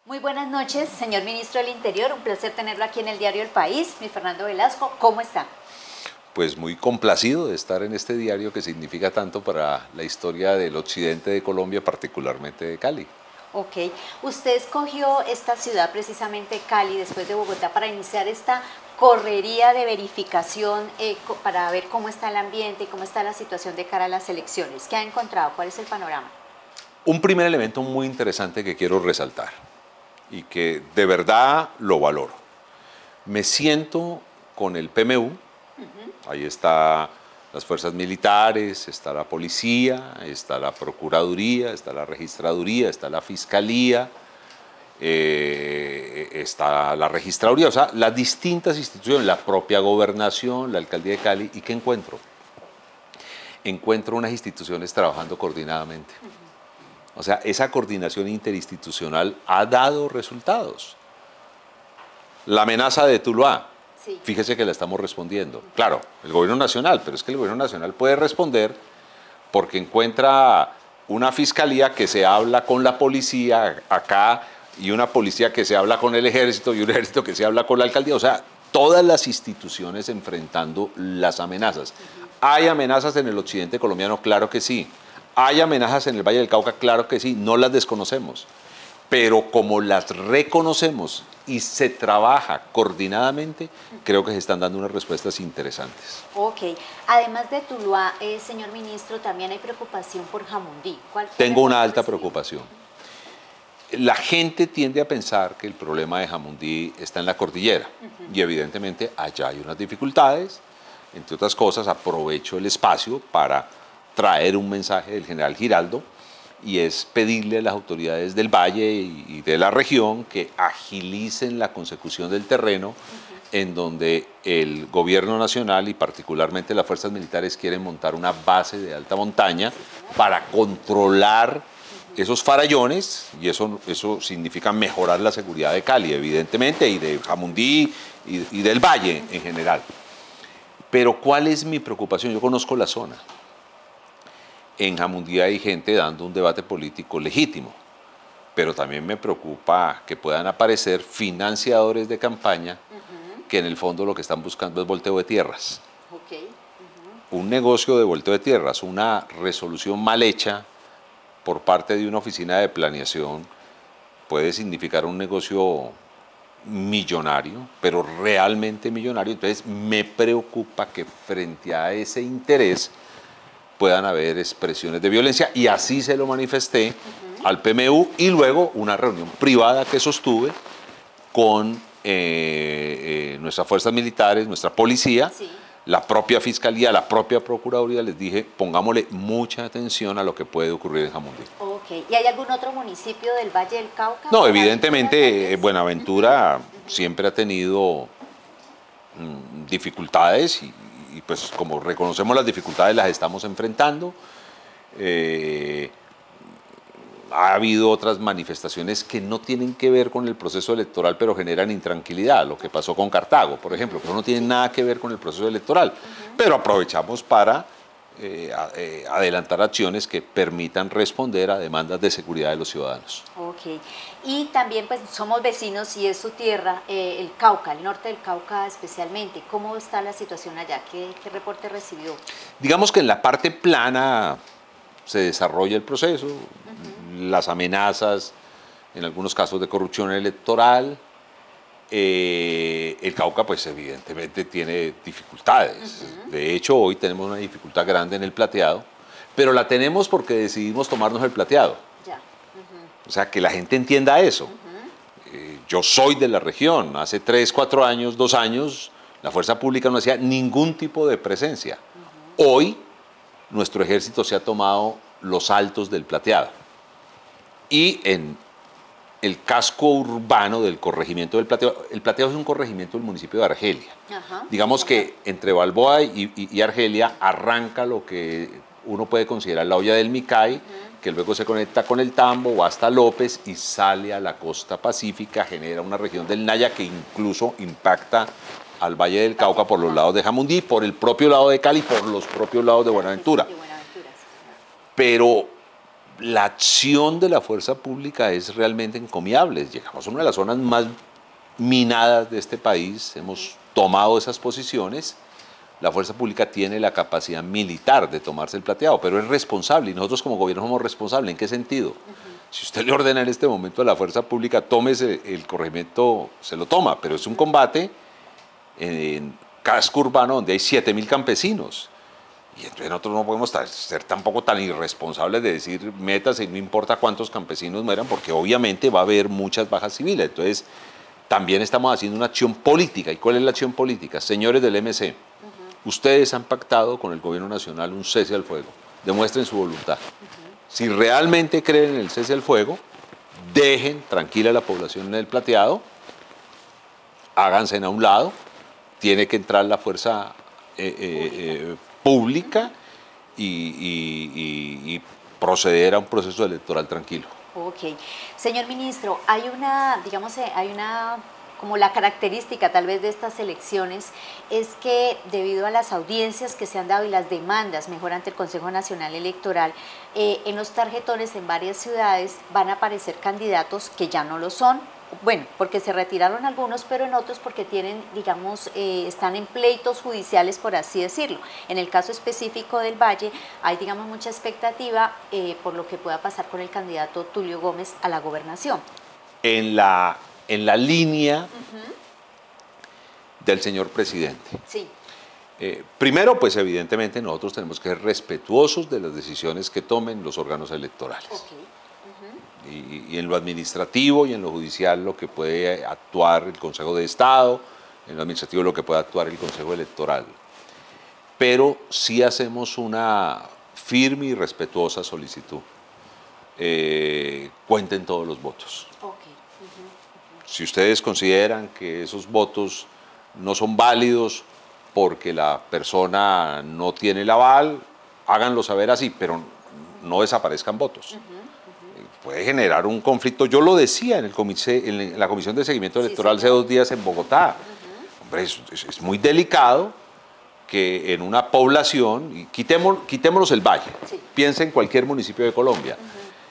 Muy buenas noches, señor Ministro del Interior. Un placer tenerlo aquí en el diario El País. Mi Fernando Velasco, ¿cómo está? Pues muy complacido de estar en este diario que significa tanto para la historia del occidente de Colombia, particularmente de Cali. Ok. Usted escogió esta ciudad, precisamente Cali, después de Bogotá, para iniciar esta correría de verificación para ver cómo está el ambiente y cómo está la situación de cara a las elecciones. ¿Qué ha encontrado? ¿Cuál es el panorama? Un primer elemento muy interesante que quiero resaltar y que de verdad lo valoro. Me siento con el PMU, ahí está las fuerzas militares, está la policía, está la procuraduría, está la registraduría, está la fiscalía, está la registraduría, o sea, las distintas instituciones, la propia gobernación, la alcaldía de Cali. ¿Y qué encuentro? Encuentro unas instituciones trabajando coordinadamente. O sea, esa coordinación interinstitucional ha dado resultados. La amenaza de Tuluá, Sí. fíjese que la estamos respondiendo. Claro, el gobierno nacional, pero es que el gobierno nacional puede responder porque encuentra una fiscalía que se habla con la policía acá y una policía que se habla con el ejército y un ejército que se habla con la alcaldía. O sea, todas las instituciones enfrentando las amenazas. ¿Hay amenazas en el occidente colombiano? Claro que sí. ¿Hay amenazas en el Valle del Cauca? Claro que sí, no las desconocemos. Pero como las reconocemos y se trabaja coordinadamente, creo que se están dando unas respuestas interesantes. Ok. Además de Tuluá, señor Ministro, también hay preocupación por Jamundí. Tengo una alta preocupación. La gente tiende a pensar que el problema de Jamundí está en la cordillera y evidentemente allá hay unas dificultades. Entre otras cosas, aprovecho el espacio para traer un mensaje del general Giraldo y es pedirle a las autoridades del Valle y de la región que agilicen la consecución del terreno en donde el gobierno nacional y particularmente las fuerzas militares quieren montar una base de alta montaña para controlar esos farallones, y eso significa mejorar la seguridad de Cali, evidentemente, y de Jamundí y del Valle en general. Pero ¿cuál es mi preocupación? Yo conozco la zona. En Jamundí hay gente dando un debate político legítimo, pero también me preocupa que puedan aparecer financiadores de campaña que en el fondo lo que están buscando es volteo de tierras. Okay. Un negocio de volteo de tierras, una resolución mal hecha por parte de una oficina de planeación puede significar un negocio millonario, pero realmente millonario. Entonces me preocupa que frente a ese interés puedan haber expresiones de violencia, y así se lo manifesté al PMU y luego una reunión privada que sostuve con nuestras fuerzas militares, nuestra policía, Sí. la propia fiscalía, la propia procuraduría. Les dije, pongámosle mucha atención a lo que puede ocurrir en Jamundí. Ok. ¿Y hay algún otro municipio del Valle del Cauca? No, evidentemente Buenaventura siempre ha tenido dificultades y pues como reconocemos las dificultades las estamos enfrentando. Ha habido otras manifestaciones que no tienen que ver con el proceso electoral, pero generan intranquilidad, lo que pasó con Cartago, por ejemplo, pero no tiene nada que ver con el proceso electoral. Pero aprovechamos para adelantar acciones que permitan responder a demandas de seguridad de los ciudadanos. Ok. Y también pues somos vecinos y es su tierra, el Cauca, el norte del Cauca especialmente. ¿Cómo está la situación allá? ¿Qué reporte recibió? Digamos que en la parte plana se desarrolla el proceso, las amenazas, en algunos casos de corrupción electoral. El Cauca pues evidentemente tiene dificultades. De hecho, hoy tenemos una dificultad grande en el plateado, pero la tenemos porque decidimos tomarnos el plateado. Ya. O sea, que la gente entienda eso. Yo soy de la región. Hace 3, 4 años, 2 años, la fuerza pública no hacía ningún tipo de presencia. Hoy, nuestro ejército se ha tomado los altos del plateado. Y en el casco urbano del corregimiento del Plateado. El Plateado es un corregimiento del municipio de Argelia. Digamos que entre Balboa y Argelia arranca lo que uno puede considerar la olla del Micay, que luego se conecta con el Tambo, va hasta López y sale a la costa pacífica, genera una región del Naya que incluso impacta al Valle del Cauca por los lados de Jamundí, por el propio lado de Cali, por los propios lados de Buenaventura. Pero la acción de la fuerza pública es realmente encomiable. Llegamos a una de las zonas más minadas de este país, hemos tomado esas posiciones. La fuerza pública tiene la capacidad militar de tomarse el plateado, pero es responsable y nosotros como gobierno somos responsables. ¿En qué sentido? Si usted le ordena en este momento a la fuerza pública, tómese el corregimiento, se lo toma, pero es un combate en casco urbano donde hay 7.000 campesinos. Y entonces nosotros no podemos ser tampoco tan irresponsables de decir métase y no importa cuántos campesinos mueran, porque obviamente va a haber muchas bajas civiles. Entonces también estamos haciendo una acción política. ¿Y cuál es la acción política? Señores del MC, ustedes han pactado con el gobierno nacional un cese al fuego. Demuestren su voluntad. Si realmente creen en el cese al fuego, dejen tranquila a la población en el plateado, háganse a un lado, tiene que entrar la fuerza pública y proceder a un proceso electoral tranquilo. Ok. Señor ministro, hay una, digamos, hay una, como la característica tal vez de estas elecciones es que debido a las audiencias que se han dado y las demandas, mejor ante el Consejo Nacional Electoral, en los tarjetones en varias ciudades van a aparecer candidatos que ya no lo son. Bueno, porque se retiraron algunos, pero en otros porque tienen, digamos, están en pleitos judiciales, por así decirlo. En el caso específico del Valle, hay, digamos, mucha expectativa por lo que pueda pasar con el candidato Tulio Gómez a la gobernación. En la línea del señor presidente. Sí. Primero, pues evidentemente nosotros tenemos que ser respetuosos de las decisiones que tomen los órganos electorales. Okay. Y en lo administrativo y en lo judicial lo que puede actuar el Consejo de Estado, en lo administrativo lo que puede actuar el Consejo Electoral. Pero sí hacemos una firme y respetuosa solicitud. Cuenten todos los votos. Okay. Si ustedes consideran que esos votos no son válidos porque la persona no tiene el aval, háganlo saber así, pero no desaparezcan votos. Puede generar un conflicto. Yo lo decía en la Comisión de Seguimiento Electoral hace 2 días en Bogotá. Hombre, es muy delicado que en una población, y quitémonos el Valle, piensa en cualquier municipio de Colombia,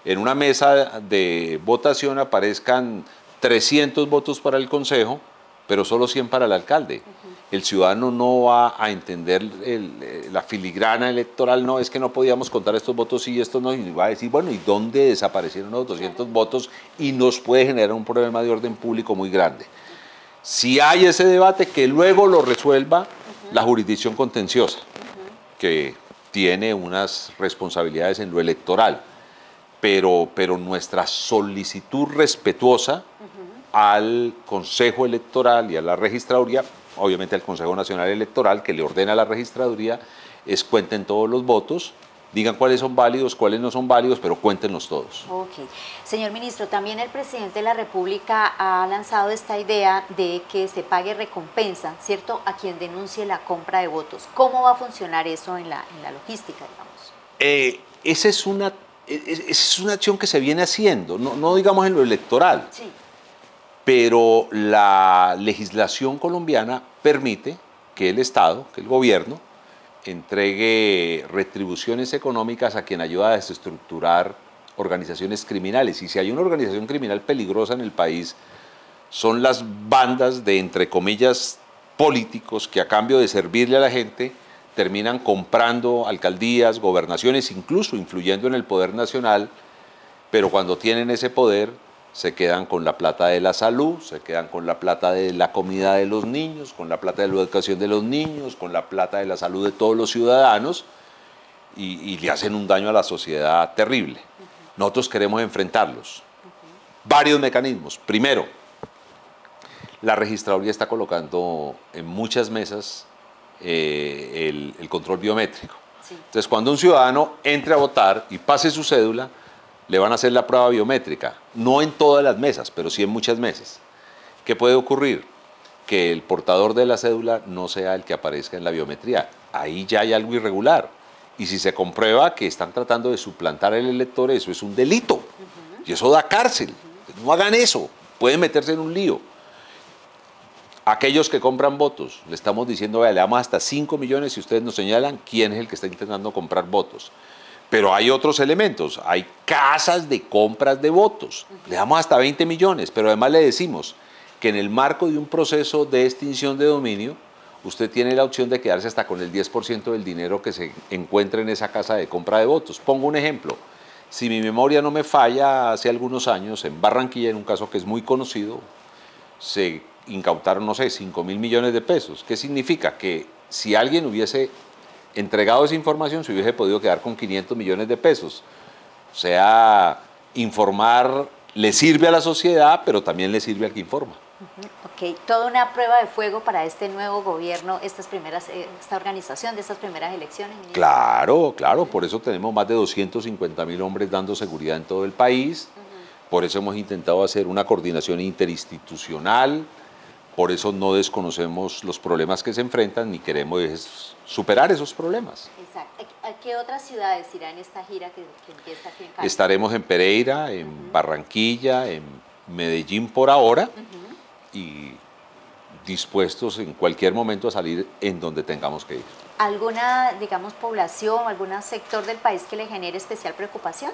en una mesa de votación aparezcan 300 votos para el Consejo, pero solo 100 para el alcalde. El ciudadano no va a entender la filigrana electoral, no, es que no podíamos contar estos votos y estos no, y va a decir, bueno, ¿y dónde desaparecieron los 200 votos? Y nos puede generar un problema de orden público muy grande. Si hay ese debate, que luego lo resuelva la jurisdicción contenciosa, que tiene unas responsabilidades en lo electoral, pero nuestra solicitud respetuosa al Consejo Electoral y a la Registraduría, obviamente al Consejo Nacional Electoral, que le ordena a la Registraduría, es cuenten todos los votos, digan cuáles son válidos, cuáles no son válidos, pero cuéntenlos todos. Ok. Señor ministro, también el presidente de la República ha lanzado esta idea de que se pague recompensa, ¿cierto?, a quien denuncie la compra de votos. ¿Cómo va a funcionar eso en la logística, digamos? Esa es una acción que se viene haciendo, no digamos en lo electoral. Sí. Pero la legislación colombiana permite que el Estado, que el gobierno, entregue retribuciones económicas a quien ayuda a desestructurar organizaciones criminales. Y si hay una organización criminal peligrosa en el país, son las bandas de, entre comillas, políticos que a cambio de servirle a la gente terminan comprando alcaldías, gobernaciones, incluso influyendo en el poder nacional, pero cuando tienen ese poder se quedan con la plata de la salud, se quedan con la plata de la comida de los niños, con la plata de la educación de los niños, con la plata de la salud de todos los ciudadanos y le hacen un daño a la sociedad terrible. Nosotros queremos enfrentarlos. Varios mecanismos. Primero, la Registraduría está colocando en muchas mesas el control biométrico. Sí. Entonces, cuando un ciudadano entre a votar y pase su cédula, le van a hacer la prueba biométrica, no en todas las mesas, pero sí en muchas mesas. ¿Qué puede ocurrir? Que el portador de la cédula no sea el que aparezca en la biometría. Ahí ya hay algo irregular. Y si se comprueba que están tratando de suplantar al elector, eso es un delito. Y eso da cárcel. No hagan eso. Pueden meterse en un lío. Aquellos que compran votos, le estamos diciendo, vea, le damos hasta 5 millones si ustedes nos señalan quién es el que está intentando comprar votos. Pero hay otros elementos, hay casas de compras de votos, le damos hasta 20 millones, pero además le decimos que en el marco de un proceso de extinción de dominio, usted tiene la opción de quedarse hasta con el 10% del dinero que se encuentra en esa casa de compra de votos. Pongo un ejemplo, si mi memoria no me falla, hace algunos años en Barranquilla, en un caso que es muy conocido, se incautaron, no sé, 5.000 millones de pesos. ¿Qué significa? Que si alguien hubiese entregado esa información, se hubiese podido quedar con 500 millones de pesos. O sea, informar le sirve a la sociedad, pero también le sirve al que informa. Ok, toda una prueba de fuego para este nuevo gobierno, esta organización de estas primeras elecciones. ¿Ministro? Claro, claro, por eso tenemos más de 250.000 hombres dando seguridad en todo el país, por eso hemos intentado hacer una coordinación interinstitucional, por eso no desconocemos los problemas que se enfrentan ni queremos superar esos problemas. Exacto. ¿A qué otras ciudades irá en esta gira que empieza aquí en Cali? Estaremos en Pereira, en Barranquilla, en Medellín por ahora y dispuestos en cualquier momento a salir en donde tengamos que ir. ¿Alguna, digamos, población, algún sector del país que le genere especial preocupación?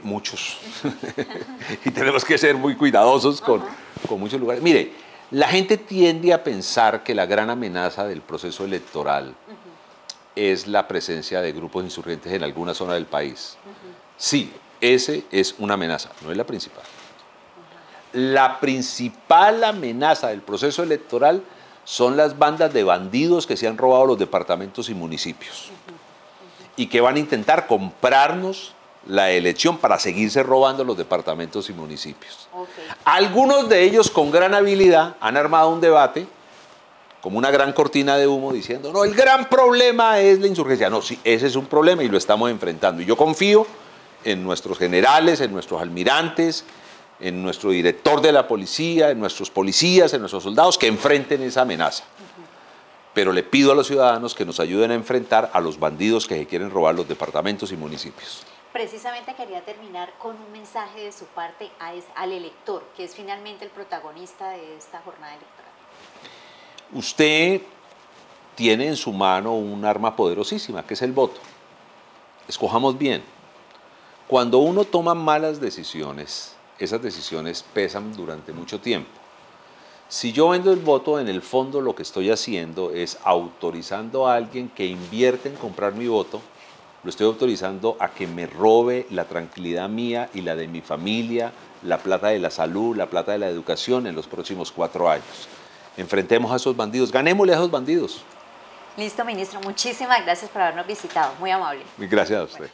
Muchos. Y tenemos que ser muy cuidadosos con muchos lugares. Mire, la gente tiende a pensar que la gran amenaza del proceso electoral es la presencia de grupos insurgentes en alguna zona del país. Sí, ese es una amenaza, no es la principal. La principal amenaza del proceso electoral son las bandas de bandidos que se han robado los departamentos y municipios y que van a intentar comprarnos la elección para seguirse robando los departamentos y municipios. Algunos de ellos con gran habilidad han armado un debate como una gran cortina de humo diciendo, no, el gran problema es la insurgencia. No, sí, ese es un problema y lo estamos enfrentando. Y yo confío en nuestros generales, en nuestros almirantes, en nuestro director de la policía, en nuestros policías, en nuestros soldados que enfrenten esa amenaza. Pero le pido a los ciudadanos que nos ayuden a enfrentar a los bandidos que se quieren robar los departamentos y municipios. Precisamente quería terminar con un mensaje de su parte al elector, que es finalmente el protagonista de esta jornada electoral. Usted tiene en su mano un arma poderosísima, que es el voto. Escojamos bien. Cuando uno toma malas decisiones, esas decisiones pesan durante mucho tiempo. Si yo vendo el voto, en el fondo lo que estoy haciendo es autorizando a alguien que invierte en comprar mi voto, lo estoy autorizando a que me robe la tranquilidad mía y la de mi familia, la plata de la salud, la plata de la educación en los próximos 4 años. Enfrentemos a esos bandidos, ganémosle a esos bandidos. Listo, ministro. Muchísimas gracias por habernos visitado. Muy amable. Gracias a usted.